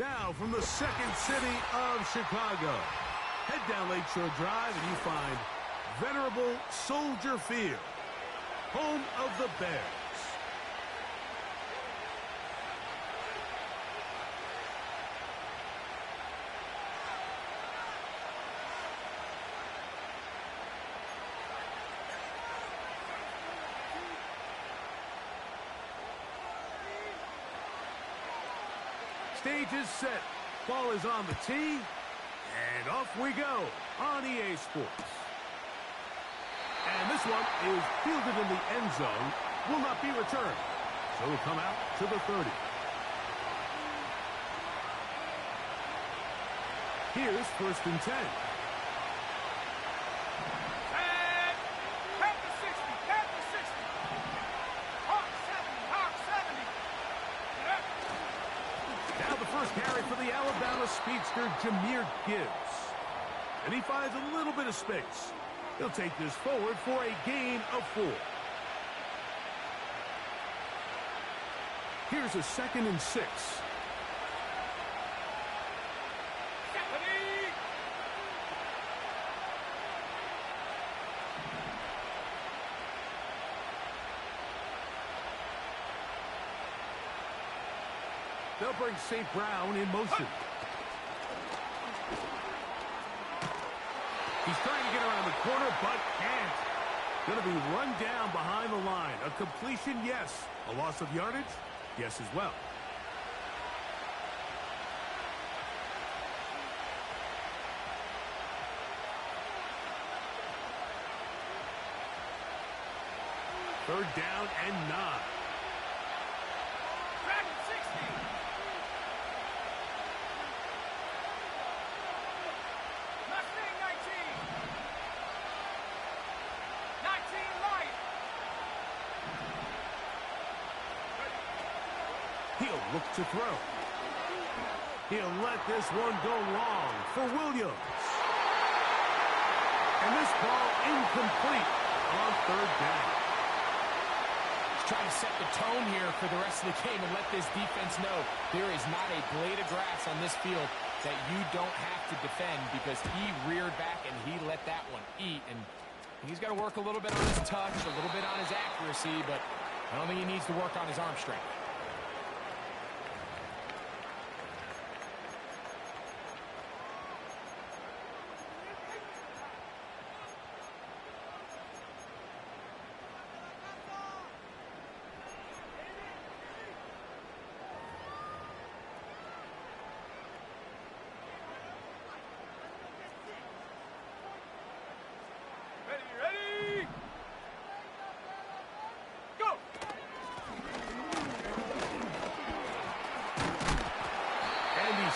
Now from the second city of Chicago, head down Lakeshore Drive and you find venerable Soldier Field, home of the Bears. Stage is set. Ball is on the tee. And off we go on EA Sports. And this one is fielded in the end zone. Will not be returned. So it'll come out to the 30. Here's 1st and 10. Carry for the Alabama speedster, Jahmyr Gibbs. And he finds a little bit of space. He'll take this forward for a gain of 4. Here's a 2nd and 6. They'll bring St. Brown in motion. He's trying to get around the corner, but can't. Going to be run down behind the line. A completion, yes. A loss of yardage, yes as well. Third down and 9. He'll look to throw. He'll let this one go long for Williams. And this ball incomplete on 3rd down. He's trying to set the tone here for the rest of the game and let this defense know there is not a blade of grass on this field that you don't have to defend, because he reared back and he let that one eat. And he's got to work a little bit on his touch, a little bit on his accuracy, but I don't think he needs to work on his arm strength.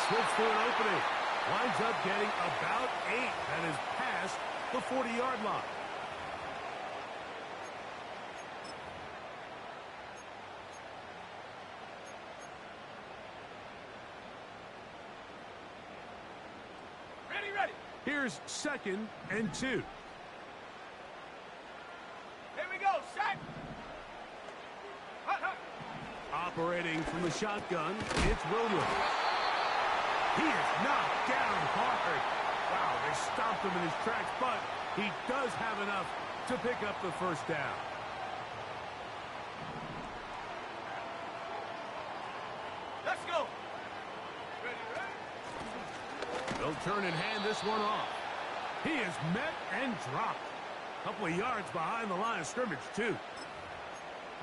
Switch for an opening. Winds up getting about 8. That is past the 40-yard line. Ready. Here's 2nd and 2. Here we go, set. Operating from the shotgun, it's Williams. He is knocked down hard. Wow, they stopped him in his tracks, but he does have enough to pick up the 1st down. Let's go. Ready. They'll turn and hand this one off. He is met and dropped. A couple of yards behind the line of scrimmage, too.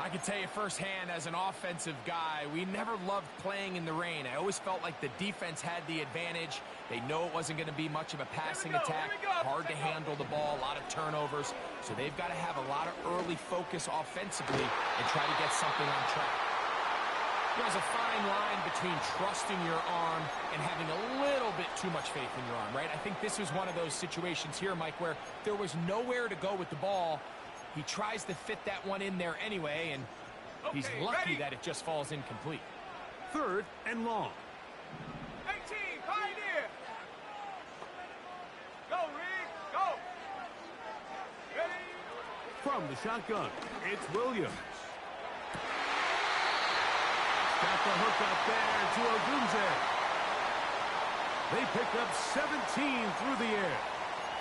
I can tell you firsthand, as an offensive guy, we never loved playing in the rain. I always felt like the defense had the advantage. They know it wasn't going to be much of a passing attack. Hard to handle the ball, a lot of turnovers. So they've got to have a lot of early focus offensively and try to get something on track. There's a fine line between trusting your arm and having a little bit too much faith in your arm, right? I think this was one of those situations here, Mike, where there was nowhere to go with the ball. He tries to fit that one in there anyway, and he's lucky that it just falls incomplete. 3rd and long. 18, Pioneer. Go, Reed, go. Ready. From the shotgun, it's Williams. Got the hook up there to Ogunze. They pick up 17 through the air.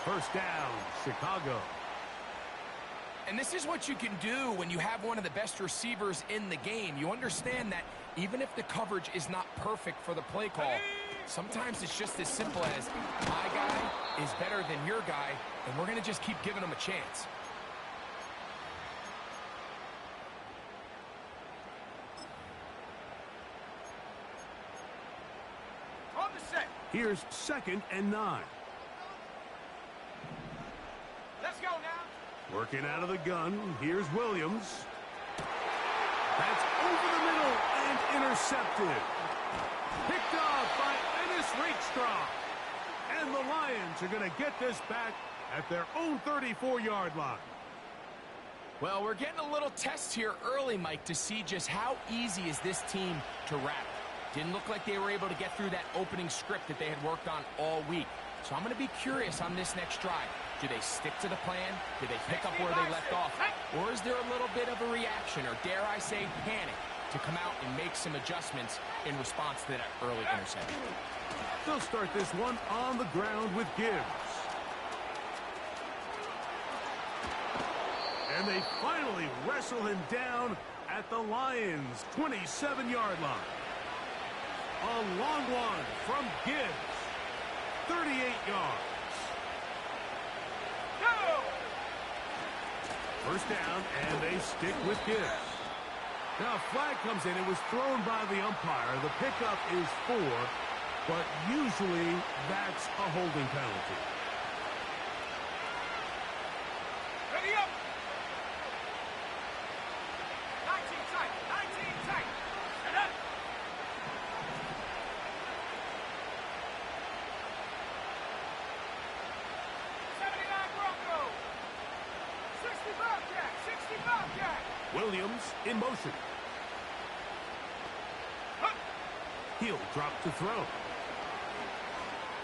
First down, Chicago. And this is what you can do when you have one of the best receivers in the game. You understand that even if the coverage is not perfect for the play call, sometimes it's just as simple as my guy is better than your guy, and we're going to just keep giving him a chance. On the set. Here's 2nd and 9. Let's go now. Working out of the gun, here's Williams. That's over the middle and intercepted. Picked off by Ennis Rakestraw. And the Lions are going to get this back at their own 34-yard line. Well, we're getting a little test here early, Mike, to see just how easy is this team to wrap. Didn't look like they were able to get through that opening script that they had worked on all week. So I'm going to be curious on this next drive. Do they stick to the plan? Do they pick up where they left off? Or is there a little bit of a reaction, or dare I say panic, to come out and make some adjustments in response to that early interception? They'll start this one on the ground with Gibbs. And they finally wrestle him down at the Lions' 27-yard line. A long one from Gibbs. 38 yards. Go! First down, and they stick with Gibbs. Now, a flag comes in. It was thrown by the umpire. The pickup is 4, but usually that's a holding penalty. Ready up! 19 tight, 19 tight. Set up. Bronco. 60 Bobcat, 60 Bobcat. Williams in motion. Huh. He'll drop to throw.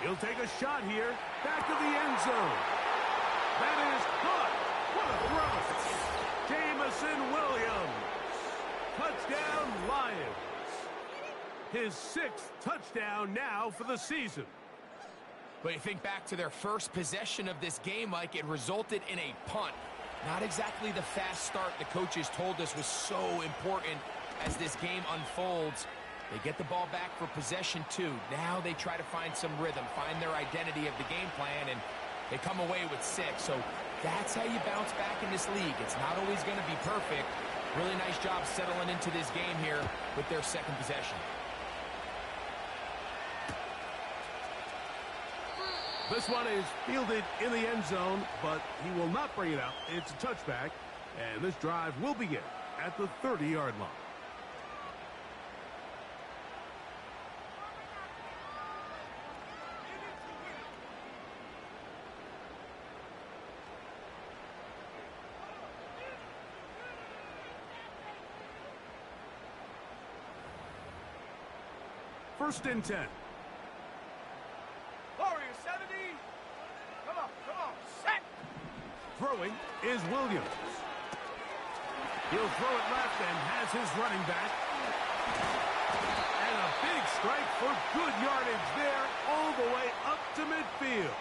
He'll take a shot here. Back of the end zone. That is caught. What a throw. Jamison Williams. Touchdown, Lions. His 6th touchdown now for the season. But you think back to their first possession of this game, Mike, it resulted in a punt. Not exactly the fast start the coaches told us was so important as this game unfolds. They get the ball back for possession 2. Now they try to find some rhythm, find their identity of the game plan, and they come away with 6. So that's how you bounce back in this league. It's not always going to be perfect. Really nice job settling into this game here with their 2nd possession. This one is fielded in the end zone, but he will not bring it out. It's a touchback, and this drive will begin at the 30-yard line. First and 10. Warriors 70. Come on, set. Throwing is Williams. He'll throw it left and has his running back. And a big strike for good yardage there all the way up to midfield.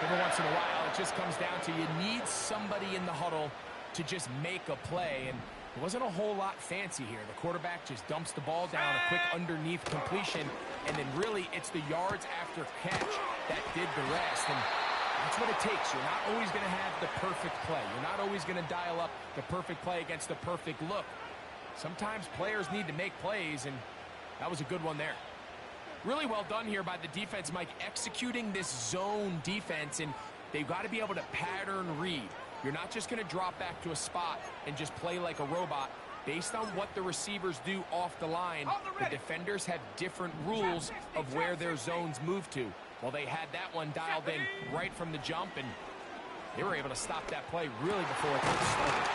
Every once in a while, it just comes down to you need somebody in the huddle to just make a play. And it wasn't a whole lot fancy here. The quarterback just dumps the ball down, a quick underneath completion, and then really it's the yards after catch that did the rest. And that's what it takes. You're not always going to have the perfect play. You're not always going to dial up the perfect play against the perfect look. Sometimes players need to make plays, and that was a good one there. Really well done here by the defense, Mike, executing this zone defense, and they've got to be able to pattern read. You're not just going to drop back to a spot and just play like a robot. Based on what the receivers do off the line, the defenders have different rules of where their zones move to. Well, they had that one dialed in right from the jump, and they were able to stop that play really before it started.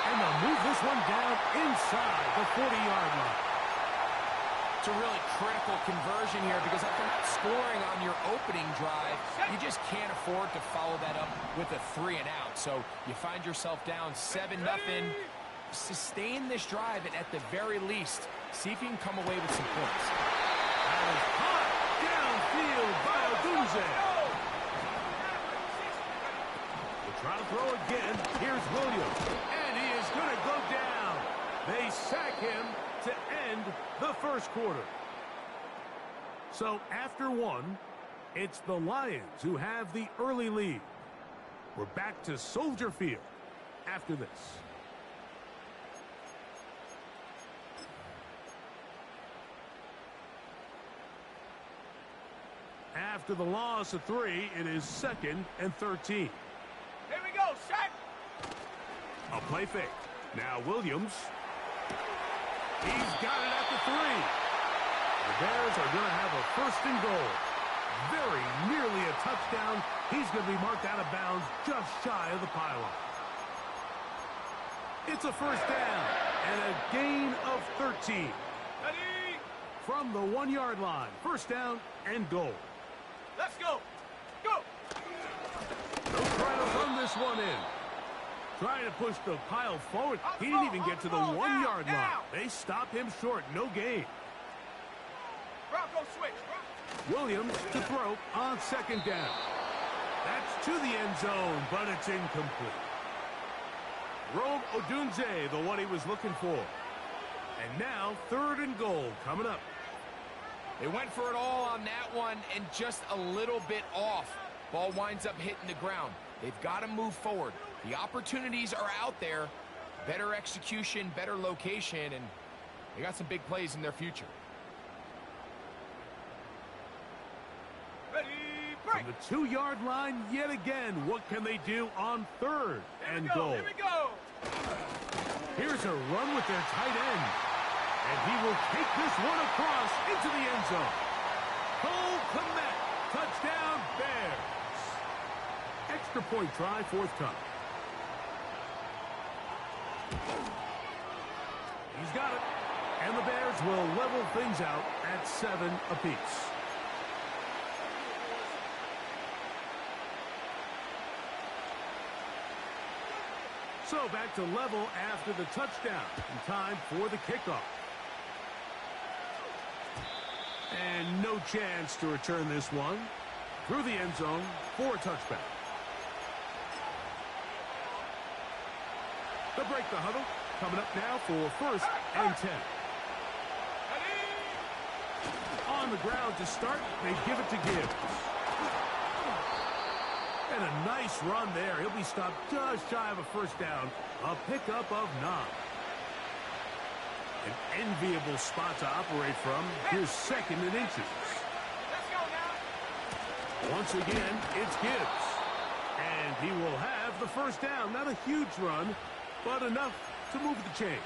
And they'll move this one down inside the 40-yard line. It's a really critical conversion here because after not scoring on your opening drive, you just can't afford to follow that up with a 3 and out. So you find yourself down 7-0. Sustain this drive and at the very least, see if you can come away with some points. That is hot. quarter. So after one, it's the Lions who have the early lead. We're back to Soldier Field after this. After the loss of 3, it is 2nd and 13. Here we go, set. A play fake. Now Williams. He's got it at the 3. The Bears are going to have a 1st and goal. Very nearly a touchdown. He's going to be marked out of bounds just shy of the pylon. It's a 1st down and a gain of 13. Ready? From the 1-yard line. 1st down and goal. Let's go. Go. They'll try to run this one in. Trying to push the pile forward. He didn't even get to the 1-yard line. They stop him short. No gain. Bronco switch. Williams to throw on 2nd down. That's to the end zone, but it's incomplete. Rome Odunze, the one he was looking for. And now 3rd and goal coming up. They went for it all on that one and just a little bit off. Ball winds up hitting the ground. They've got to move forward. The opportunities are out there. Better execution, better location, and they got some big plays in their future. Ready, break. From the 2-yard line yet again. What can they do on 3rd and goal? Here we go. Here's a run with their tight end. And he will take this one across into the end zone. Cole Kmet, touchdown Bears. Extra point try, 4th time. He's got it. And the Bears will level things out at 7 apiece. So back to level after the touchdown. In time for the kickoff. And no chance to return this one. Through the end zone for a touchback. They'll break the huddle. Coming up now for 1st and 10. On the ground to start. They give it to Gibbs. And a nice run there. He'll be stopped just shy of a 1st down. A pickup of 9. An enviable spot to operate from. Here's 2nd and inches. Let's go now. Once again, it's Gibbs. And he will have the 1st down. Not a huge run, but enough to move the chains.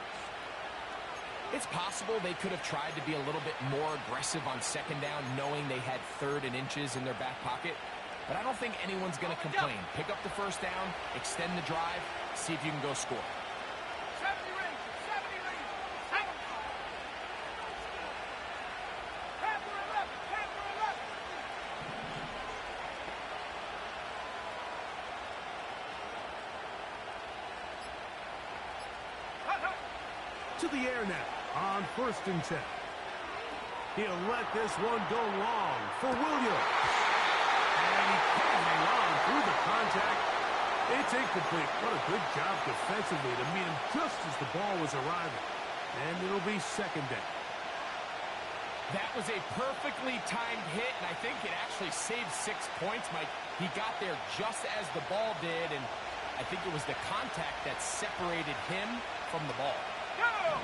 It's possible they could have tried to be a little bit more aggressive on 2nd down, knowing they had 3rd and inches in their back pocket. But I don't think anyone's going to complain. Pick up the 1st down, extend the drive, see if you can go score. 70 range. 70 range. Panther 11. Panther 11. To the air now on 1st and 10. He'll let this one go long for Williams. And he can't hang on through the contact. It's incomplete. What a good job defensively to meet him just as the ball was arriving. And it'll be 2nd down. That was a perfectly timed hit, and I think it actually saved 6 points, Mike. He got there just as the ball did, and I think it was the contact that separated him from the ball. Go!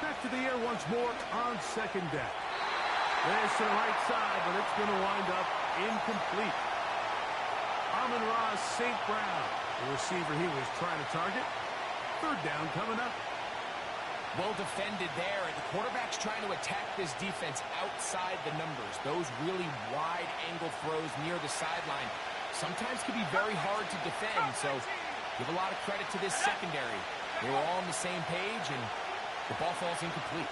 Back to the air once more on 2nd down. There's to the right side, but it's going to wind up incomplete. Amon-Ra St. Brown, the receiver he was trying to target. 3rd down coming up. Well defended there, and the quarterback's trying to attack this defense outside the numbers. Those really wide angle throws near the sideline sometimes can be very hard to defend, so give a lot of credit to this secondary. They were all on the same page, and the ball falls incomplete.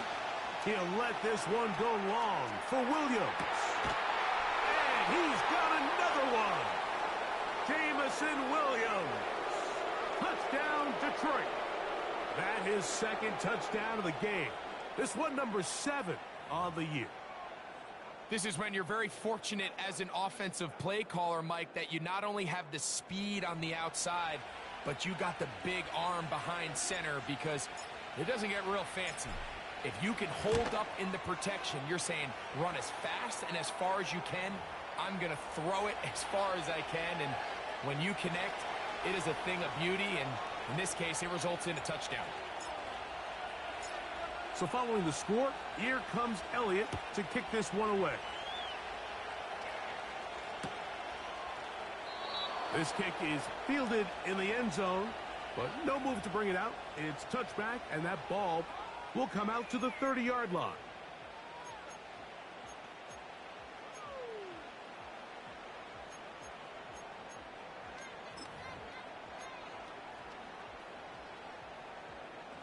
He'll let this one go long for Williams. And he's got another one. Jamison Williams. Touchdown, Detroit. That is 2nd touchdown of the game. This one number 7 on the year. This is when you're very fortunate as an offensive play caller, Mike, that you not only have the speed on the outside, but you got the big arm behind center, because it doesn't get real fancy. If you can hold up in the protection, you're saying run as fast and as far as you can. I'm going to throw it as far as I can, and when you connect, it is a thing of beauty, and in this case, it results in a touchdown. So following the score, here comes Elliott to kick this one away. This kick is fielded in the end zone, but no move to bring it out. It's touchback, and that ball will come out to the 30-yard line.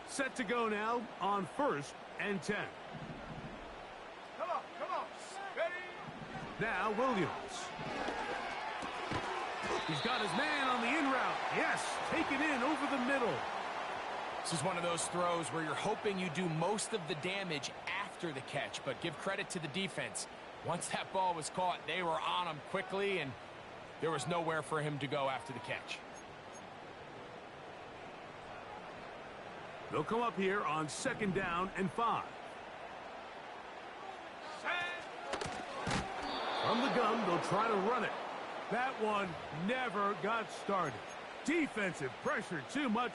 Set to go now on 1st and 10. Come on. Ready? Now Williams. He's got his man on the in route. Yes, take it in over the middle. This is one of those throws where you're hoping you do most of the damage after the catch, but give credit to the defense. Once that ball was caught, they were on him quickly, and there was nowhere for him to go after the catch. They'll come up here on 2nd down and 5. From the gun, they'll try to run it. That one never got started. Defensive pressure too much,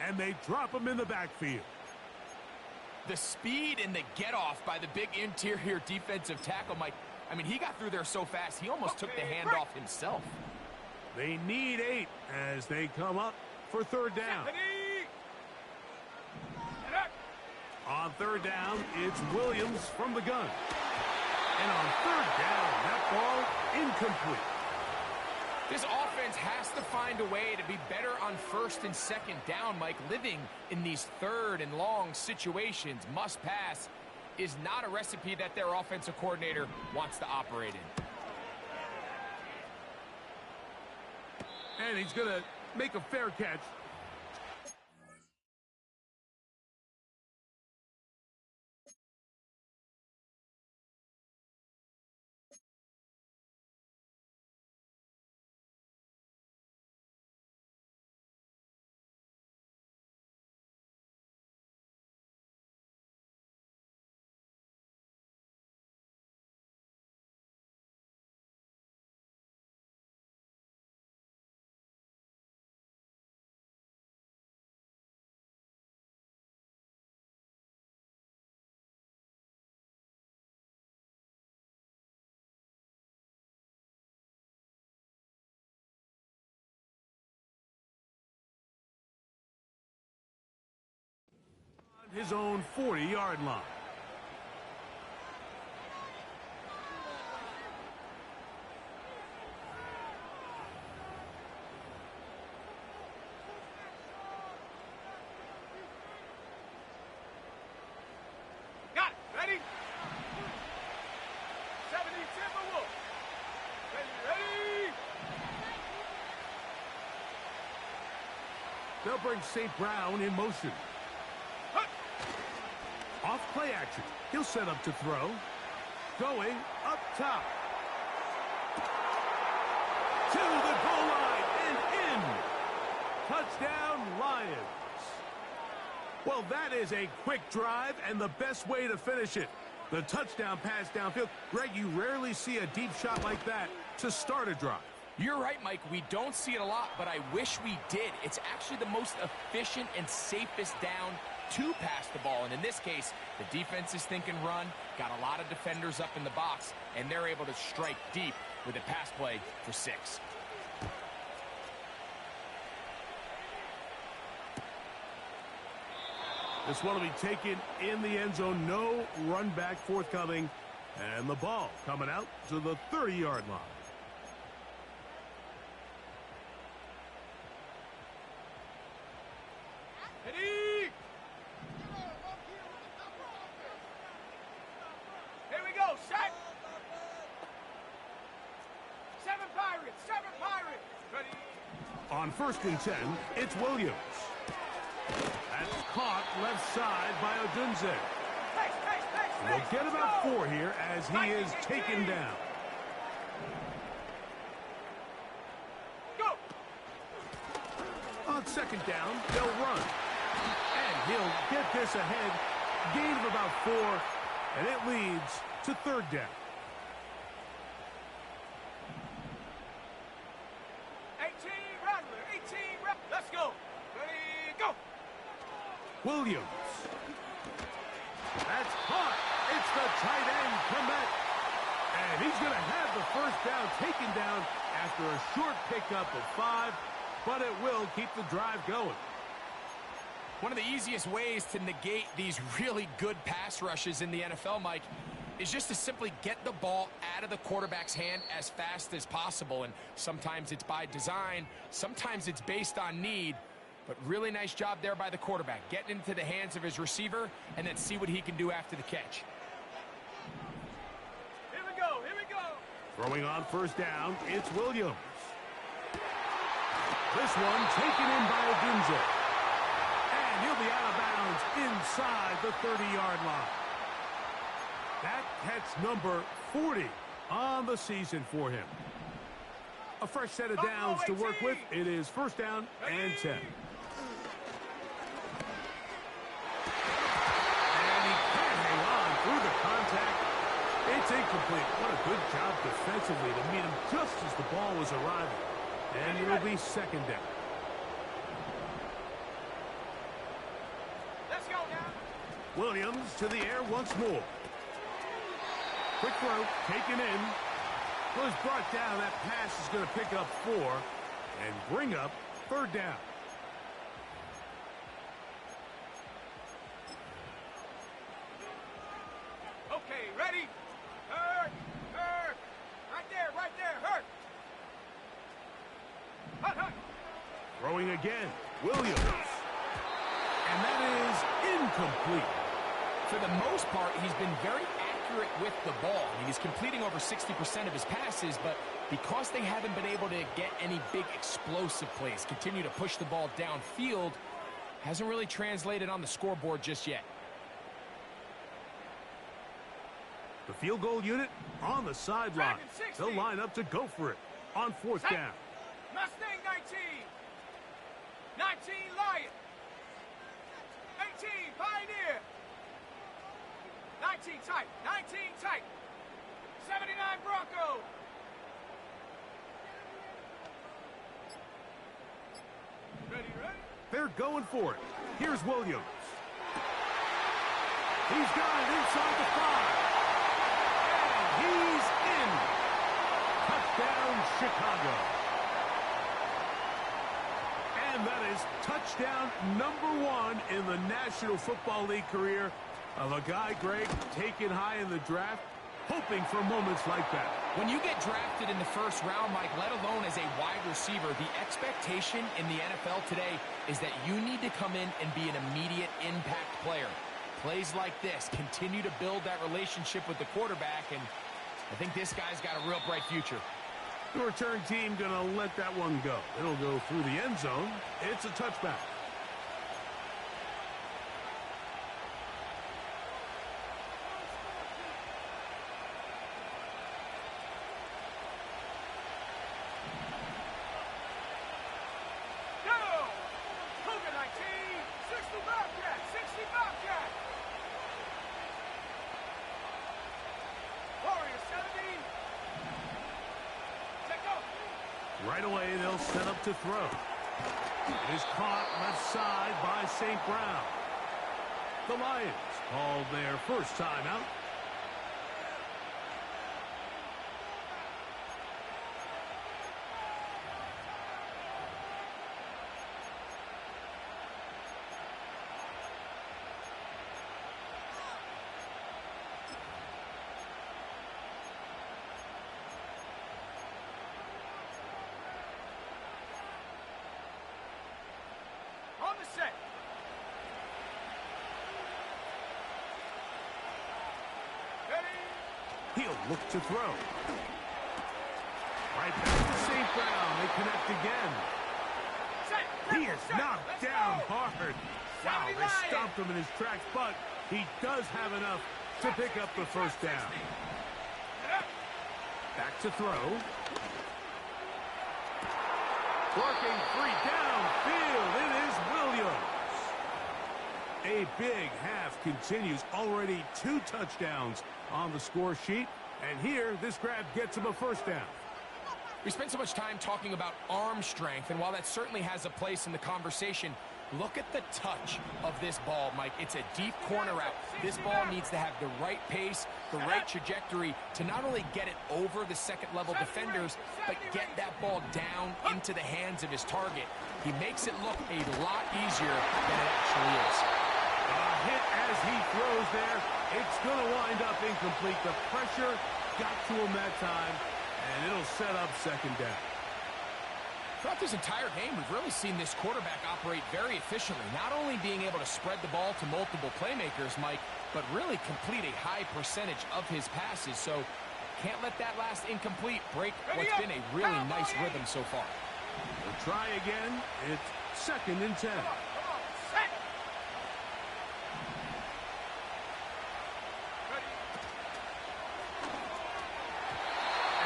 and they drop him in the backfield. The speed and the get-off by the big interior defensive tackle, Mike. I mean, he got through there so fast, he almost took the handoff himself. They need 8 as they come up for 3rd down. On 3rd down, it's Williams from the gun. And on 3rd down, that ball incomplete. This offense has to find a way to be better on 1st and 2nd down, Mike. Living in these 3rd and long situations, must pass, is not a recipe that their offensive coordinator wants to operate in. And he's going to make a fair catch. His own 40-yard line. Got it. Ready? 70 Timberwolves. Ready? They'll bring St. Brown in motion. Off play action. He'll set up to throw. Going up top. To the goal line and in. Touchdown, Lions. Well, that is a quick drive and the best way to finish it. The touchdown pass downfield. Greg, you rarely see a deep shot like that to start a drive. You're right, Mike. We don't see it a lot, but I wish we did. It's actually the most efficient and safest down to pass the ball. And in this case, the defense is thinking run, got a lot of defenders up in the box, and they're able to strike deep with a pass play for 6. This one will be taken in the end zone. No run back forthcoming. And the ball coming out to the 30-yard line. Ready? Here we go, set. 7 Pirates, 7 Pirates. Ready? On 1st and 10, it's Williams. That's caught left side by Odunze. They'll get about 4 here as he is taken down. Go. On second down, they'll run. And he'll get this ahead. Gain of about 4, and it leads to third down. 18 Rattler, 18 Rattler. Let's go. Ready, go. Williams. That's caught. It's the tight end, Komet. And he's going to have the first down taken down after a short pickup of 5, but it will keep the drive going. One of the easiest ways to negate these really good pass rushes in the NFL, Mike, is just to simply get the ball out of the quarterback's hand as fast as possible. And sometimes it's by design, sometimes it's based on need. But really nice job there by the quarterback, getting into the hands of his receiver and then see what he can do after the catch. Here we go, here we go. Throwing on first down, it's Williams. This one taken in by Agunzo. And he'll be out of bounds inside the 30-yard line. That catch number 40 on the season for him. A fresh set of downs to work with. It is first down and 10. And he can't hang on through the contact. It's incomplete. What a good job defensively to meet him just as the ball was arriving. And it'll be second down. Let's go now. Williams to the air once more. Quick throw, taken in. Was brought down. That pass is going to pick up 4 and bring up third down. Okay, ready? Hurt. Right there, hurt. Hut. Throwing again, Williams. And that is incomplete. For the most part, he's been very accurate with the ball. I mean, he's completing over 60% of his passes, but because they haven't been able to get any big explosive plays, continue to push the ball downfield, hasn't really translated on the scoreboard just yet. The field goal unit on the sideline. They'll line up to go for it on fourth down. Mustang 19. 19 Lion. 18 Pioneer. 19 tight. 19 tight. 79 Bronco. Ready? They're going for it. Here's Williams. He's got it inside the 5. And he's in. Touchdown, Chicago. And that is touchdown number 1 in the National Football League career of a guy, Greg, taken high in the draft, hoping for moments like that. When you get drafted in the first round, Mike, let alone as a wide receiver, the expectation in the NFL today is that you need to come in and be an immediate impact player. Plays like this continue to build that relationship with the quarterback, and I think this guy's got a real bright future. The return team going to let that one go. It'll go through the end zone. It's a touchback. Go! Cougar 19. 60 Bobcat. 60 Bobcat. Warrior 70. Check go. Right away, they'll set up to throw. It is caught left side by St. Brown. The Lions called their first timeout. On the set. Ready? He'll look to throw. Right back to St. Brown. They connect again. Set. He is knocked Let's down go. hard. Wow, they stopped him in his tracks, but he does have enough to pick up the first down. Back to throw. Working free downfield. It is Williams. A big half continues. Already 2 touchdowns on the score sheet. And here, this grab gets him a first down. We spent so much time talking about arm strength, and while that certainly has a place in the conversation, look at the touch of this ball, Mike. It's a deep corner route. This ball needs to have the right pace, the right trajectory to not only get it over the second-level defenders, but get that ball down into the hands of his target. He makes it look a lot easier than it actually is. A hit as he throws there. It's going to wind up incomplete. The pressure got to him that time, and it'll set up second down. Throughout this entire game, we've really seen this quarterback operate very efficiently, not only being able to spread the ball to multiple playmakers, Mike, but really complete a high percentage of his passes. So can't let that last incomplete break what's been a really nice rhythm so far. We'll try again. It's 2nd and 10.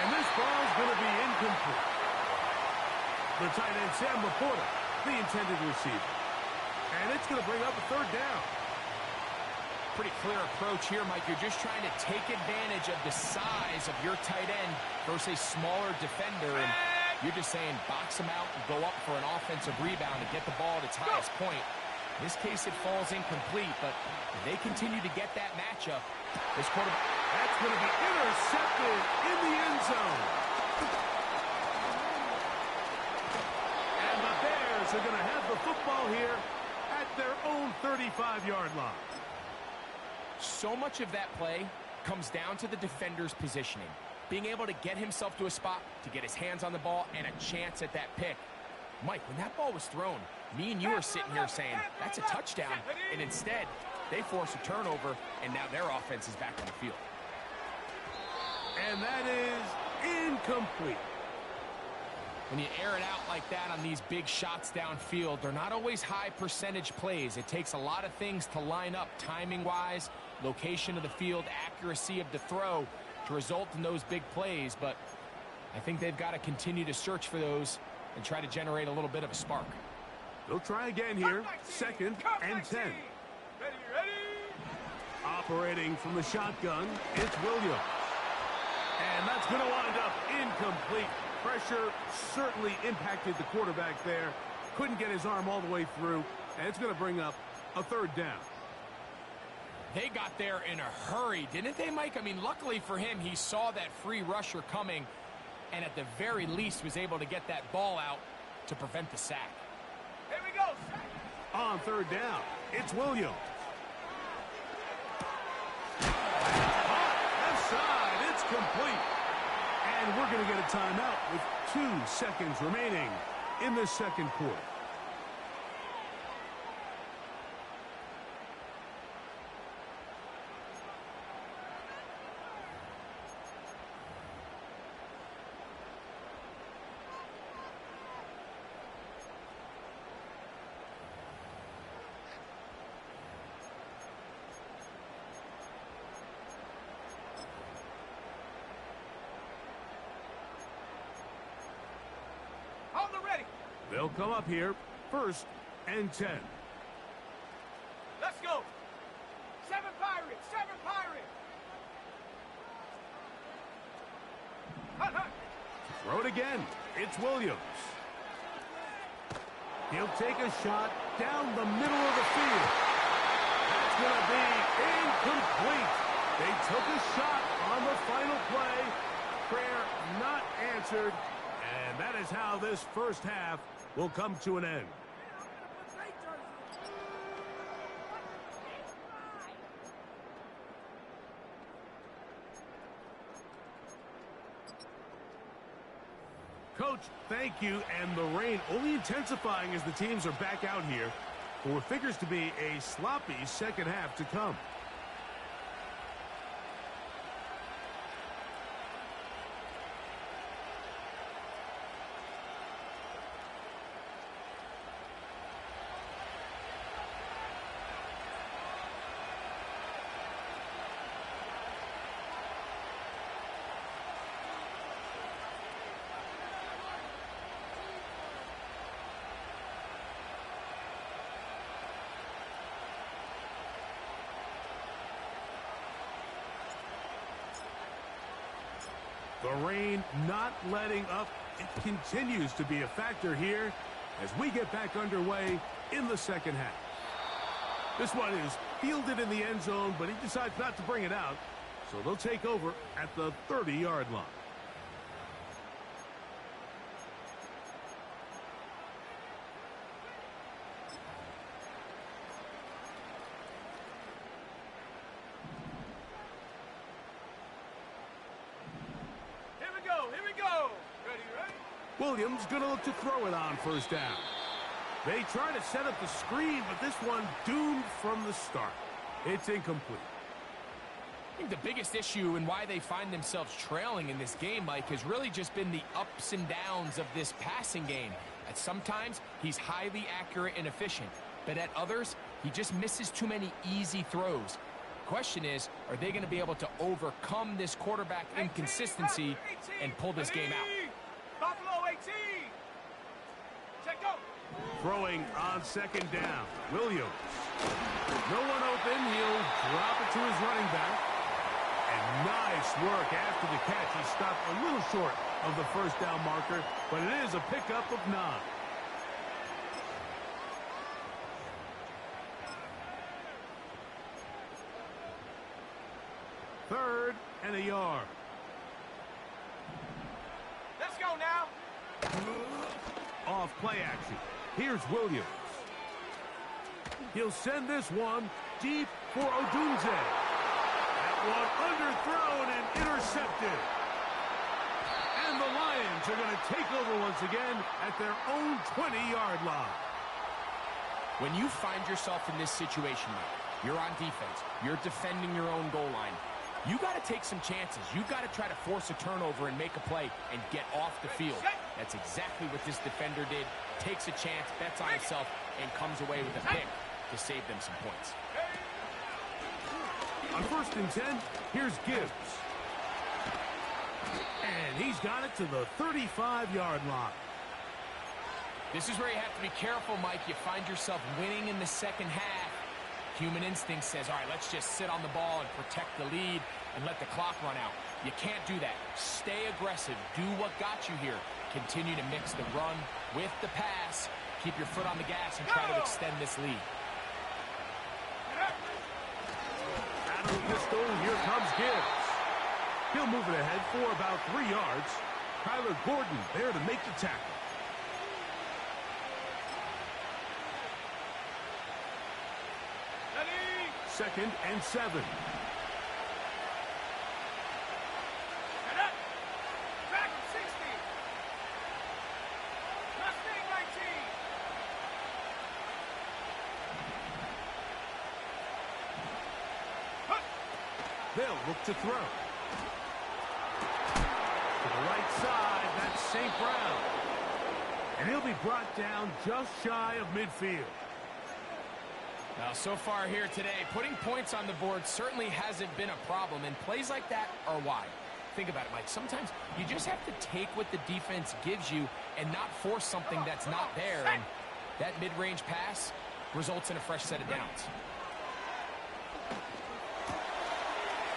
And this ball's going to be incomplete. The tight end, Sam Laporta, the intended receiver. And it's going to bring up a 3rd down. Pretty clear approach here, Mike. You're just trying to take advantage of the size of your tight end versus a smaller defender. And you're just saying box him out and go up for an offensive rebound and get the ball at its highest point. In this case, it falls incomplete, but if they continue to get that matchup, this quarterback... That's going to be intercepted in the end zone. Are going to have the football here at their own 35-yard line. So much of that play comes down to the defender's positioning, being able to get himself to a spot to get his hands on the ball and a chance at that pick. Mike, when that ball was thrown, me and you are sitting here saying, that's a touchdown, and instead, they force a turnover, and now their offense is back on the field. And that is incomplete. When you air it out like that on these big shots downfield, they're not always high percentage plays. It takes a lot of things to line up timing-wise, location of the field, accuracy of the throw to result in those big plays. But I think they've got to continue to search for those and try to generate a little bit of a spark. They'll try again here. 2nd and 10. Ready. Operating from the shotgun, it's Williams. And that's going to wind up incomplete. Pressure certainly impacted the quarterback there. Couldn't get his arm all the way through, and it's going to bring up a 3rd down. They got there in a hurry, didn't they, Mike? I mean, luckily for him, he saw that free rusher coming, and at the very least was able to get that ball out to prevent the sack. Here we go. On 3rd down, it's Williams. Left side, it's complete. And we're going to get a timeout with 2 seconds remaining in the 2nd quarter. They'll come up here, 1st and 10. Let's go. 7 Pirates, 7 Pirates. Hut. Throw it again. It's Williams. He'll take a shot down the middle of the field. That's going to be incomplete. They took a shot on the final play. Prayer not answered. And that is how this first half will come to an end. Coach, thank you. And the rain only intensifying as the teams are back out here for what figures to be a sloppy second half to come. The rain not letting up. It continues to be a factor here as we get back underway in the second half. This one is fielded in the end zone, but he decides not to bring it out. So they'll take over at the 30-yard line. Here we go. Ready? Williams going to look to throw it on first down. They try to set up the screen, but this one doomed from the start. It's incomplete. I think the biggest issue and why they find themselves trailing in this game, Mike, has really just been the ups and downs of this passing game. At sometimes, he's highly accurate and efficient, but at others, he just misses too many easy throws. Question is, are they going to be able to overcome this quarterback inconsistency and pull this game out? Buffalo 18. Check go. Throwing on second down. Williams. No one open. He'll drop it to his running back. And nice work after the catch. He stopped a little short of the first down marker, but it is a pickup of 9. Third and a yard. Let's go now. Off play action. Here's Williams. He'll send this one deep for Odunze. That one underthrown and intercepted. And the Lions are going to take over once again at their own 20-yard line. When you find yourself in this situation, Mike, you're on defense, you're defending your own goal line, you got to take some chances. You got to try to force a turnover and make a play and get off the field. That's exactly what this defender did. Takes a chance, bets on himself, and comes away with a pick to save them some points. On 1st and 10, here's Gibbs. And he's got it to the 35-yard line. This is where you have to be careful, Mike. You find yourself winning in the second half. Human instinct says, all right, let's just sit on the ball and protect the lead and let the clock run out. You can't do that. Stay aggressive. Do what got you here. Continue to mix the run with the pass. Keep your foot on the gas and try to extend this lead. Out of the pistol, here comes Gibbs. He'll move it ahead for about 3 yards. Kyler Gordon there to make the tackle. Second and 7. Back 60. Mustang 19. They'll look to throw. To the right side, that's St. Brown. And he'll be brought down just shy of midfield. Now, so far here today, putting points on the board certainly hasn't been a problem, and plays like that are why. Think about it, Mike. Sometimes you just have to take what the defense gives you and not force something that's not there, and that mid-range pass results in a fresh set of downs.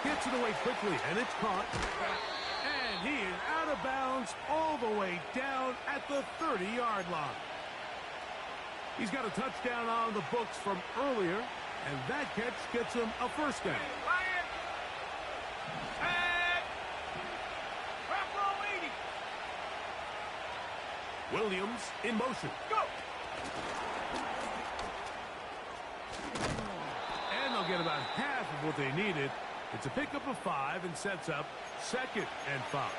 Gets it away quickly, and it's caught. And he is out of bounds all the way down at the 30-yard line. He's got a touchdown on the books from earlier, and that catch gets him a first down. Williams in motion. Go! And they'll get about half of what they needed. It's a pickup of 5 and sets up 2nd and 5.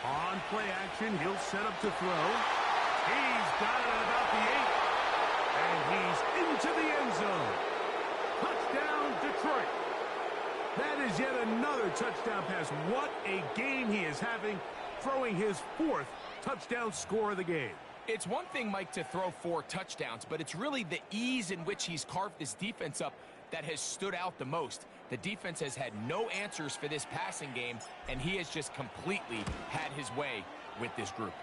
On play action, he'll set up to throw. He's got it at about the 8. And he's into the end zone. Touchdown, Detroit. That is yet another touchdown pass. What a game he is having, throwing his 4th touchdown score of the game. It's one thing, Mike, to throw 4 touchdowns, but it's really the ease in which he's carved this defense up that has stood out the most. The defense has had no answers for this passing game, and he has just completely had his way with this group.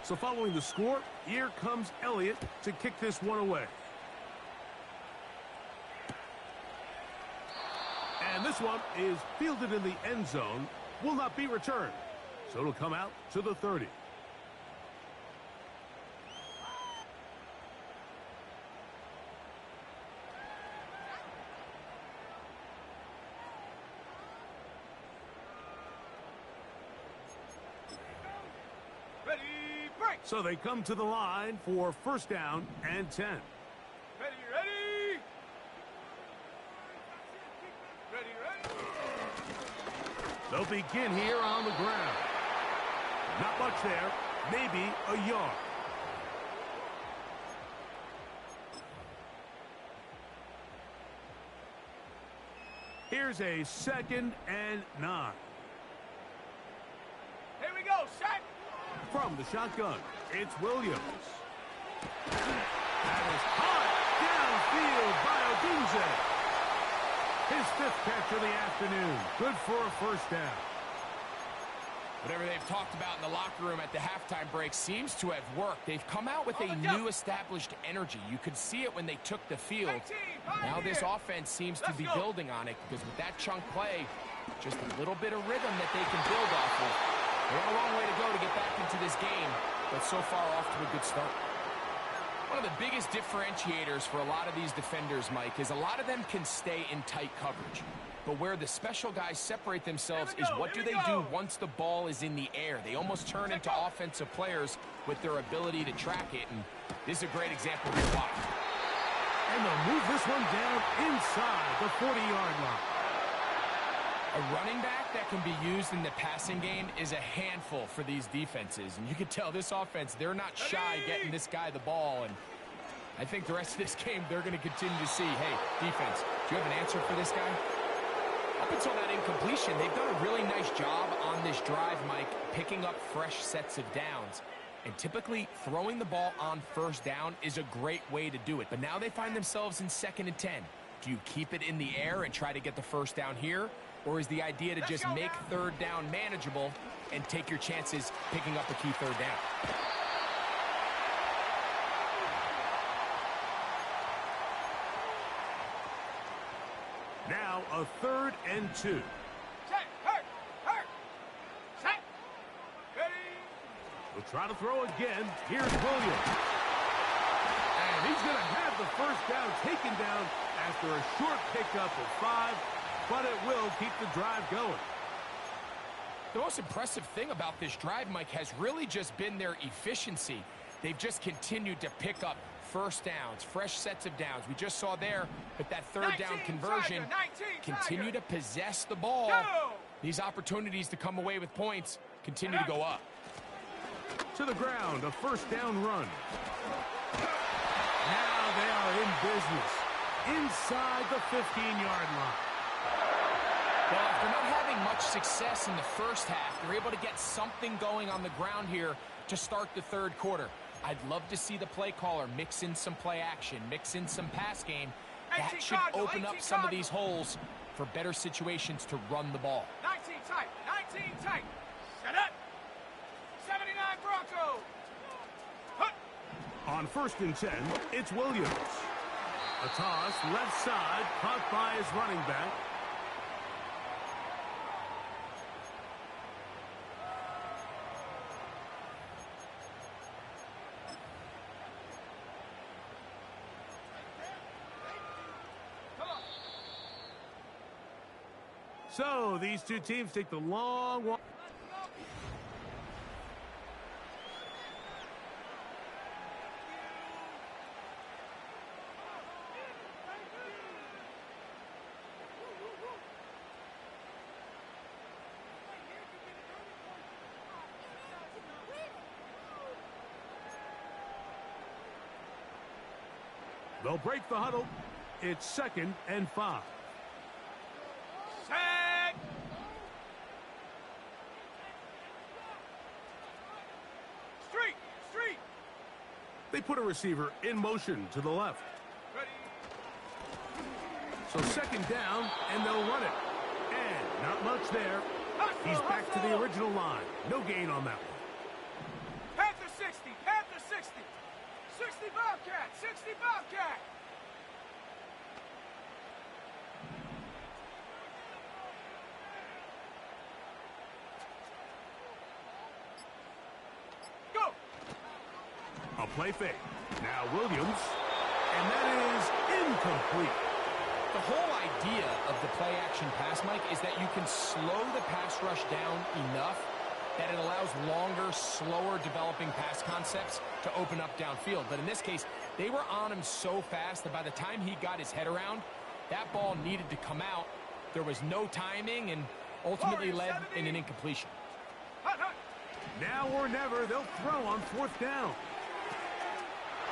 So following the score, here comes Elliott to kick this one away. And this one is fielded in the end zone, will not be returned. So it'll come out to the 30. So they come to the line for first down and 10. Ready, ready! Ready, ready! They'll begin here on the ground. Not much there, maybe a yard. Here's a 2nd and 9. Here we go, set! From the shotgun, it's Williams. That is hot downfield by Odunze. His 5th catch of the afternoon. Good for a first down. Whatever they've talked about in the locker room at the halftime break seems to have worked. They've come out with a new established energy. You could see it when they took the field. Now this offense seems to be building on it, because with that chunk play, just a little bit of rhythm that they can build off of. They have a long way to go to get back into this game, but so far off to a good start. One of the biggest differentiators for a lot of these defenders, Mike, is a lot of them can stay in tight coverage. But where the special guys separate themselves is what do they do once the ball is in the air. They almost turn into offensive players with their ability to track it, and this is a great example of why. And they'll move this one down inside the 40-yard line. A running back that can be used in the passing game is a handful for these defenses. And you can tell this offense, they're not shy getting this guy the ball. And I think the rest of this game, they're going to continue to see, hey, defense, do you have an answer for this guy? Up until that incompletion, they've done a really nice job on this drive, Mike, picking up fresh sets of downs. And typically, throwing the ball on first down is a great way to do it. But now they find themselves in 2nd and 10. Do you keep it in the air and try to get the first down here? Or is the idea to just make 3rd down manageable and take your chances picking up a key 3rd down? Now a 3rd and 2. Set, hurt, set, ready! We'll try to throw again. Here's Williams. And he's going to have the first down taken down after a short pickup of 5. But it will keep the drive going. The most impressive thing about this drive, Mike, has really just been their efficiency. They've just continued to pick up first downs, fresh sets of downs. We just saw there with that 3rd down conversion, continue to possess the ball. These opportunities to come away with points continue to go up. To the ground, a first down run. Now they are in business inside the 15-yard line. Well, after not having much success in the first half, they're able to get something going on the ground here to start the 3rd quarter. I'd love to see the play caller mix in some play action, mix in some pass game. That should open up some of these holes for better situations to run the ball. 19 tight, 19 tight. Set up. 79 Broncos. On 1st and 10, it's Williams. A toss left side, caught by his running back. So these two teams take the long walk. They'll break the huddle. It's 2nd and 5. Set. Street. They put a receiver in motion to the left. Ready. So 2nd down, and they'll run it. And not much there. He's back to the original line. No gain on that one. Panther 60. 60 Bobcat. 60 Bobcat. Go. A play fake. Now Williams. And that is incomplete. The whole idea of the play-action pass, Mike, is that you can slow the pass rush down enough that it allows longer, slower developing pass concepts to open up downfield. But in this case, they were on him so fast that by the time he got his head around, that ball needed to come out. There was no timing and ultimately led in an incompletion. Now or never, they'll throw on 4th down.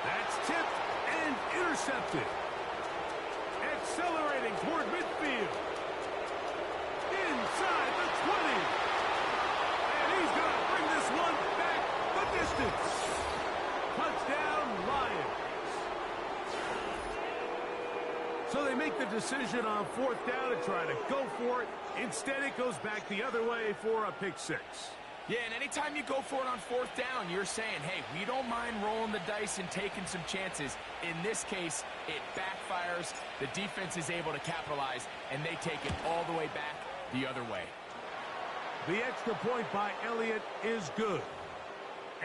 That's tipped and intercepted. Accelerating toward midfield. Inside the 20. And he's going to bring this one back the distance. Touchdown, Lions. So they make the decision on 4th down to try to go for it. Instead, it goes back the other way for a pick 6. Yeah, and anytime you go for it on 4th down, you're saying, hey, we don't mind rolling the dice and taking some chances. In this case, it backfires. The defense is able to capitalize, and they take it all the way back the other way. The extra point by Elliott is good.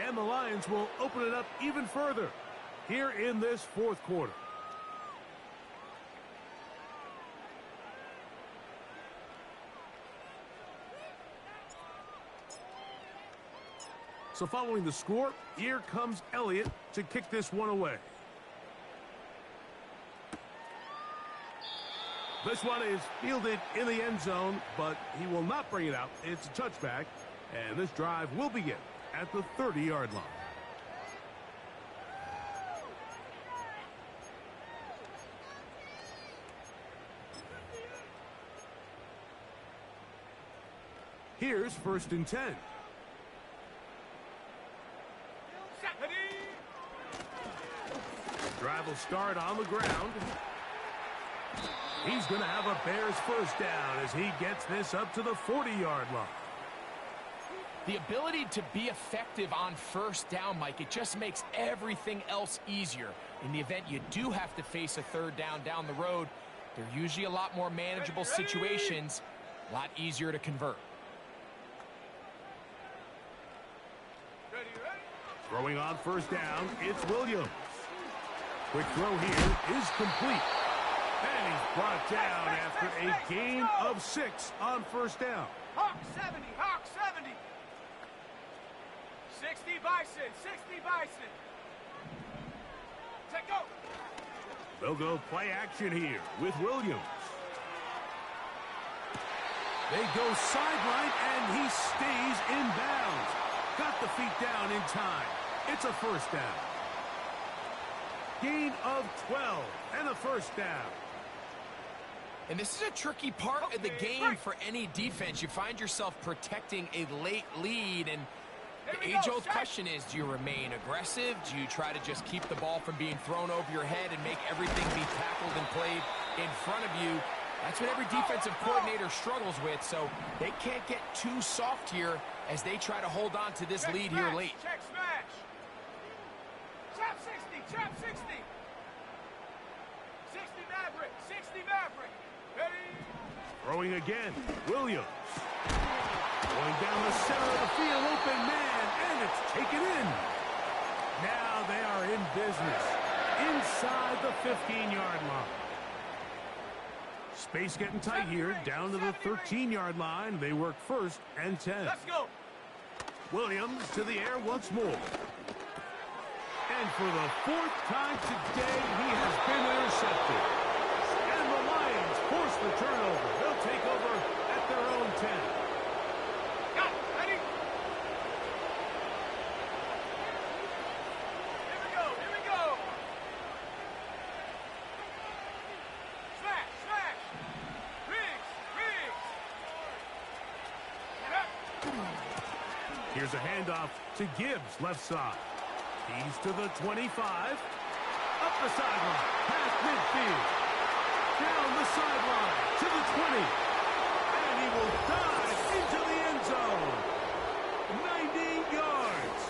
And the Lions will open it up even further here in this 4th quarter. So following the score, here comes Elliott to kick this one away. This one is fielded in the end zone, but he will not bring it out. It's a touchback, and this drive will begin at the 30-yard line. Here's 1st and 10. Drive will start on the ground. He's going to have a Bears 1st down as he gets this up to the 40-yard line. The ability to be effective on 1st down, Mike, it just makes everything else easier. In the event you do have to face a 3rd down the road, they're usually a lot more manageable situations, a lot easier to convert. Throwing on 1st down, it's Williams. Quick throw here is complete. And he's brought down after a gain of 6 on 1st down. Hawk 70. 60 Bison. Take go. They'll go play action here with Williams. They go sideline, and he stays in bounds. Got the feet down in time. It's a 1st down. Gain of 12 and a 1st down. And this is a tricky part of the game for any defense. You find yourself protecting a late lead, and the age-old question is, do you remain aggressive? Do you try to just keep the ball from being thrown over your head and make everything be tackled and played in front of you? That's what every defensive coordinator struggles with, so they can't get too soft here as they try to hold on to this lead here late. Check smash. Trap 60. 60 Maverick. Ready? Throwing again, Williams. Going down the center of the field, open man, and it's taken in. Now they are in business inside the 15-yard line. Space getting tight here, down to the 13-yard line. They work 1st and 10. Let's go. Williams to the air once more. And for the 4th time today, he has been intercepted. And the Lions force the turnover. They'll take over at their own 10. Got it. Ready? Here we go. Here's a handoff to Gibbs, left side. He's to the 25. Up the sideline, past midfield. Down the sideline to the 20. And he will dive into the end zone. 90 yards.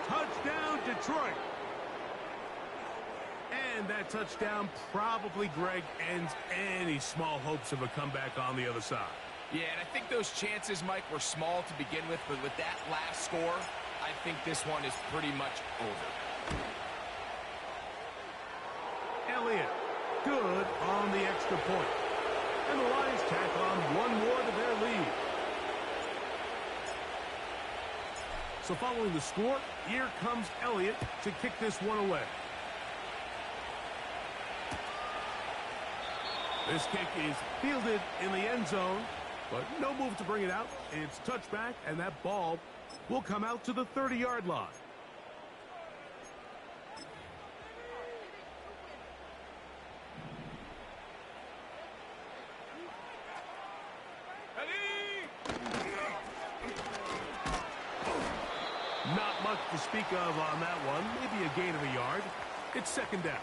Touchdown, Detroit. And that touchdown probably, Greg, ends any small hopes of a comeback on the other side. Yeah, and I think those chances, Mike, were small to begin with, but with that last score, I think this one is pretty much over. Elliott, good on the extra point. And the Lions tack on one more to their lead. So following the score, here comes Elliott to kick this one away. This kick is fielded in the end zone, but no move to bring it out. It's touchback, and that ball will come out to the 30-yard line. Not much to speak of on that one. Maybe a gain of a yard. It's second down.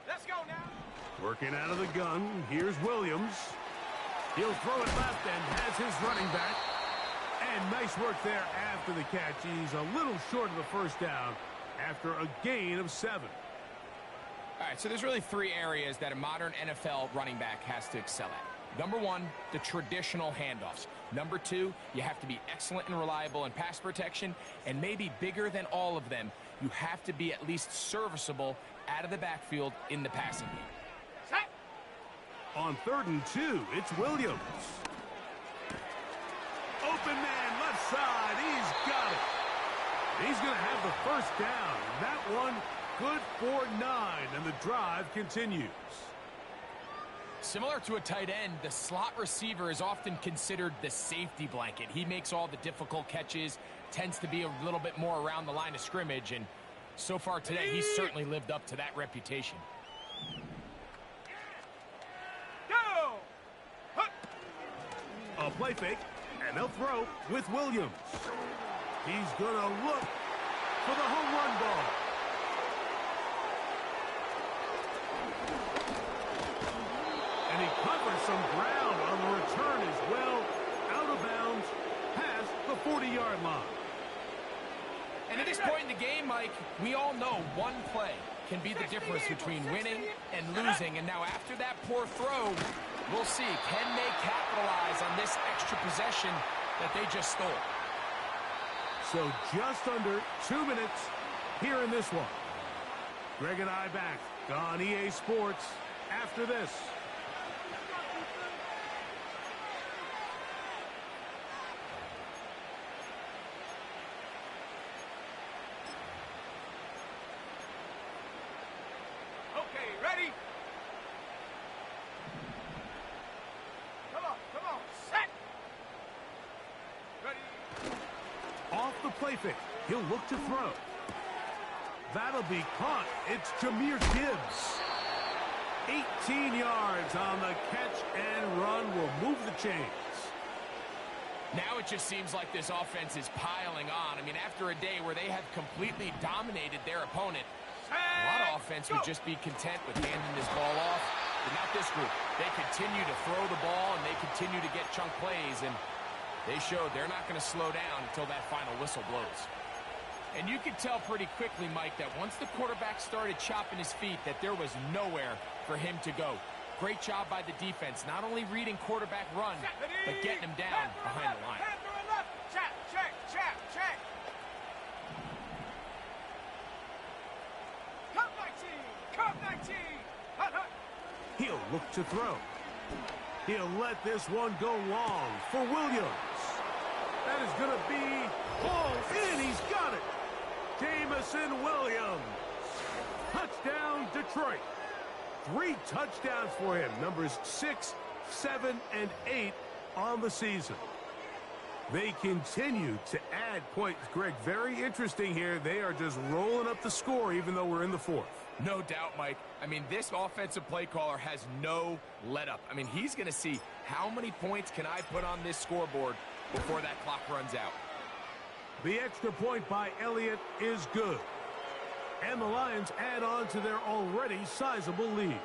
Let's go now. Working out of the gun, here's Williams. He'll throw it left and has his running back. And nice work there after the catch. He's a little short of the first down after a gain of 7. All right, so there's really 3 areas that a modern NFL running back has to excel at. Number 1, the traditional handoffs. Number 2, you have to be excellent and reliable in pass protection. And maybe bigger than all of them, you have to be at least serviceable out of the backfield in the passing game. Set. On 3rd and 2, it's Williams. Open man, left side. He's got it. He's going to have the first down. That one good for 9, and the drive continues. Similar to a tight end, the slot receiver is often considered the safety blanket. He makes all the difficult catches, tends to be a little bit more around the line of scrimmage, and so far today, he's certainly lived up to that reputation. Go! A play fake, and they'll throw with Williams. He's going to look for the home run ball. And he covers some ground on the return as well. Out of bounds, past the 40-yard line. And at this point in the game, Mike, we all know one play can be the difference between winning and losing. And now after that poor throw, we'll see, can they capitalize on this extra possession that they just stole? So just under 2 minutes here in this one. Greg and I back on EA Sports after this. Okay, ready? Come on, set! Ready? Off the play fake, he'll look to throw. That'll be caught. It's Jahmyr Gibbs. 18 yards on the catch and run will move the chains. Now it just seems like this offense is piling on. I mean, after a day where they have completely dominated their opponent, a lot of offense would just be content with handing this ball off. But not this group. They continue to throw the ball, and they continue to get chunk plays, and they showed they're not going to slow down until that final whistle blows. And you could tell pretty quickly, Mike, that once the quarterback started chopping his feet, that there was nowhere for him to go. Great job by the defense, not only reading quarterback run, but getting him down behind the line. Check. Come 19. He'll look to throw. He'll let this one go long for Williams. That is going to be hauled in. He's got it. Jamison Williams. Touchdown, Detroit. 3 touchdowns for him. Numbers 6, 7, and 8 on the season. They continue to add points, Greg. Very interesting here. They are just rolling up the score even though we're in the fourth. No doubt, Mike. I mean, this offensive play caller has no let up. I mean, he's going to see how many points can I put on this scoreboard before that clock runs out. The extra point by Elliott is good. And the Lions add on to their already sizable lead.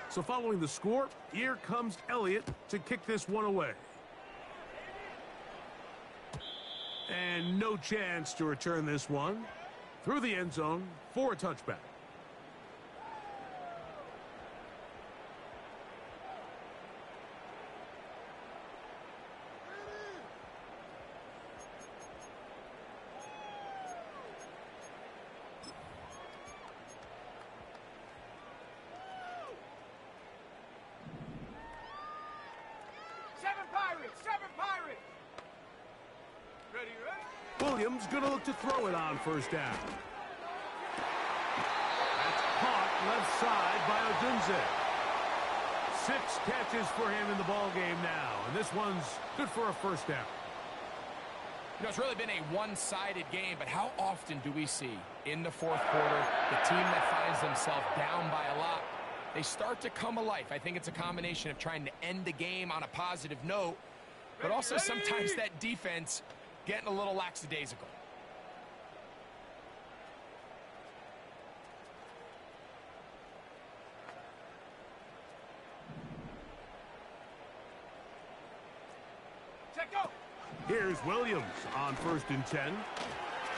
So following the score, here comes Elliott to kick this one away. And no chance to return this one through the end zone for a touchback. Williams going to look to throw it on first down. That's caught left side by Odunze. 6 catches for him in the ball game now, and this one's good for a first down. You know, it's really been a one-sided game, but how often do we see in the fourth quarter the team that finds themselves down by a lot, they start to come alive? I think it's a combination of trying to end the game on a positive note, but also sometimes that defense getting a little lackadaisical. Here's Williams on 1st and 10.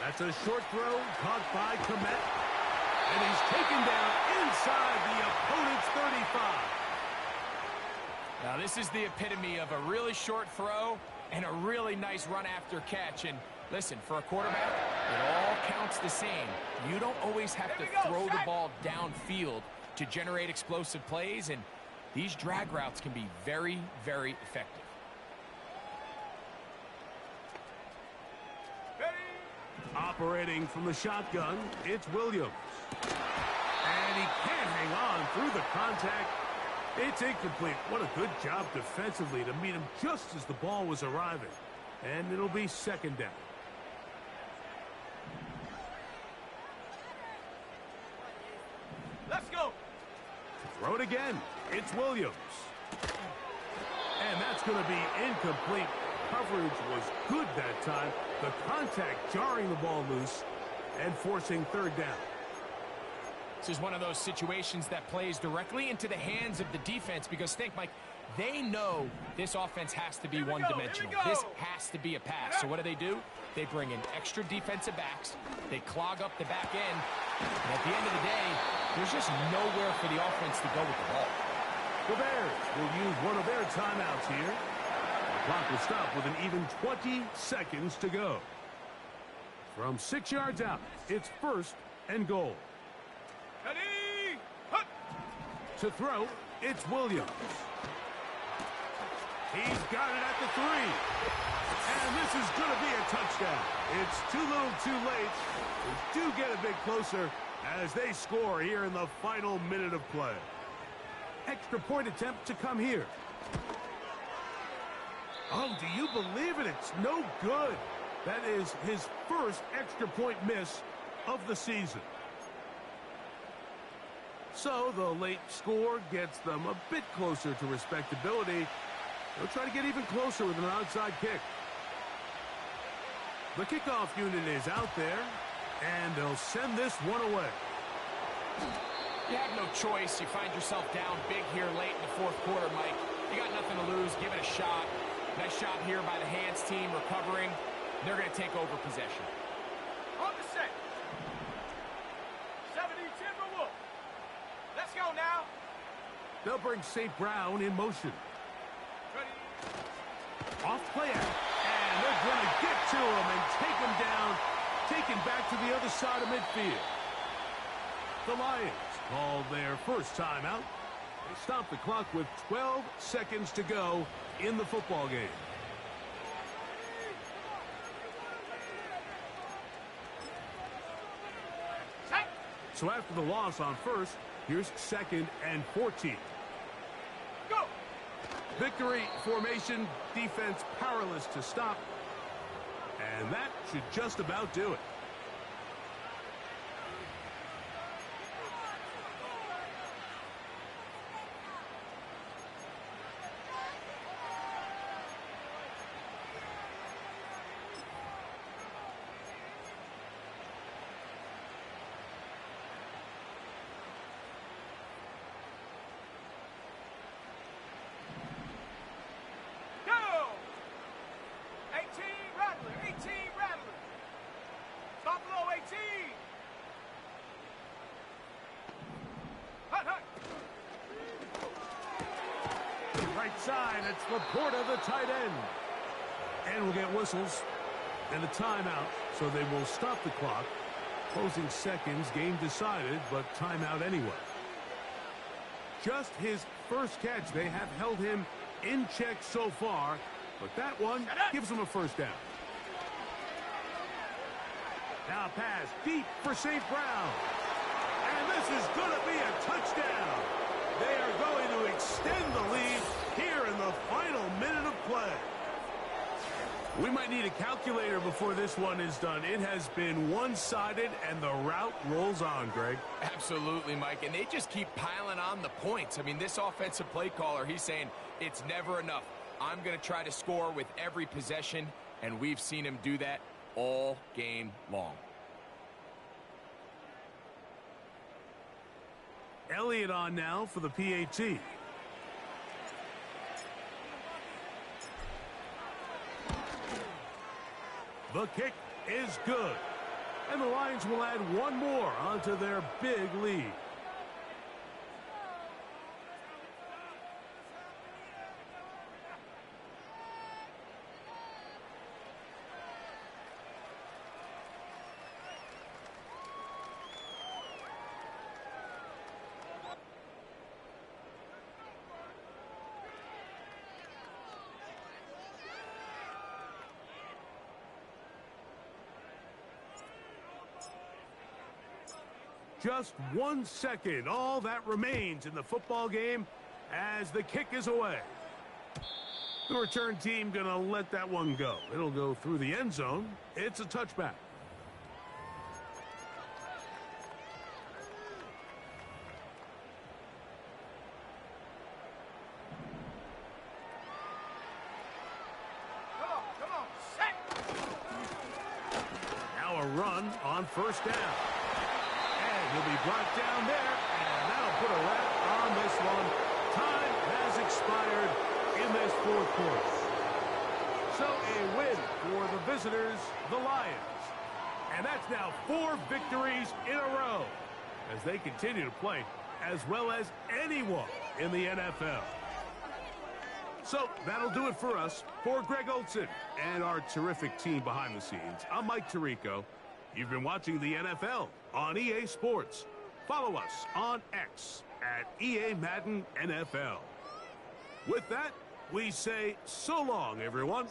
That's a short throw caught by Komet. And he's taken down inside the opponent's 35. Now this is the epitome of a really short throw and a really nice run after catch. And listen, for a quarterback, it all counts the same. You don't always have to throw the ball downfield to generate explosive plays, and these drag routes can be very, very effective. Operating from the shotgun, it's Williams. And he can't hang on through the contact. It's incomplete. What a good job defensively to meet him just as the ball was arriving. And it'll be 2nd down. Let's go. Throw it again. It's Williams. And that's going to be incomplete. Coverage was good that time. The contact jarring the ball loose and forcing 3rd down. This is one of those situations that plays directly into the hands of the defense because think, Mike, they know this offense has to be one-dimensional. This has to be a pass. So what do? They bring in extra defensive backs. They clog up the back end. And at the end of the day, there's just nowhere for the offense to go with the ball. The Bears will use one of their timeouts here. The clock will stop with an even 20 seconds to go. From 6 yards out, it's 1st and goal. Ready? Hut. To throw, it's Williams. He's got it at the 3. And this is going to be a touchdown. It's too little too late. They do get a bit closer as they score here in the final minute of play. Extra point attempt to come here. Oh, do you believe it? It's no good. That is his first extra point miss of the season. So the late score gets them a bit closer to respectability. They'll try to get even closer with an outside kick. The kickoff unit is out there, and they'll send this one away. You have no choice. You find yourself down big here late in the fourth quarter, Mike. You got nothing to lose. Give it a shot. Nice job here by the hands team recovering. They're going to take over possession. On the set. 70 Timberwolf. Let's go now. They'll bring St. Brown in motion. Ready. Off play out. And they're going to get to him and take him down. Taken back to the other side of midfield. The Lions called their first timeout. They stopped the clock with 12 seconds to go in the football game. So after the loss on first, here's 2nd and 14. Go! Victory formation, defense powerless to stop. And that should just about do it. Go! 18 Rattler, 18 Rattler. Stop low, 18. Hut, hut. Right side, it's Laporta, the tight end. And we'll get whistles and a timeout, so they will stop the clock. Closing seconds, game decided, but timeout anyway. Just his first catch. They have held him in check so far, but that one gives him a first down. Now pass deep for St. Brown. And this is going to be a touchdown. They are going to extend the lead here in the final minute of play. We might need a calculator before this one is done. It has been one-sided, and the route rolls on, Greg. Absolutely, Mike, and they just keep piling on the points. I mean, this offensive play caller, he's saying it's never enough. I'm going to try to score with every possession, and we've seen him do that all game long. Elliott on now for the PAT. The kick is good. And the Lions will add one more onto their big lead. Just 1 second, all that remains in the football game as the kick is away. The return team going to let that one go. It'll go through the end zone. It's a touchback. Come on, set. Now a run on first down. He'll be brought down there, and that'll put a wrap on this one. Time has expired in this fourth quarter. So a win for the visitors, the Lions. And that's now 4 victories in a row as they continue to play as well as anyone in the NFL. So that'll do it for us. For Greg Olson and our terrific team behind the scenes, I'm Mike Tirico. You've been watching the NFL on EA Sports. Follow us on X at EA Madden NFL. With that, we say so long, everyone.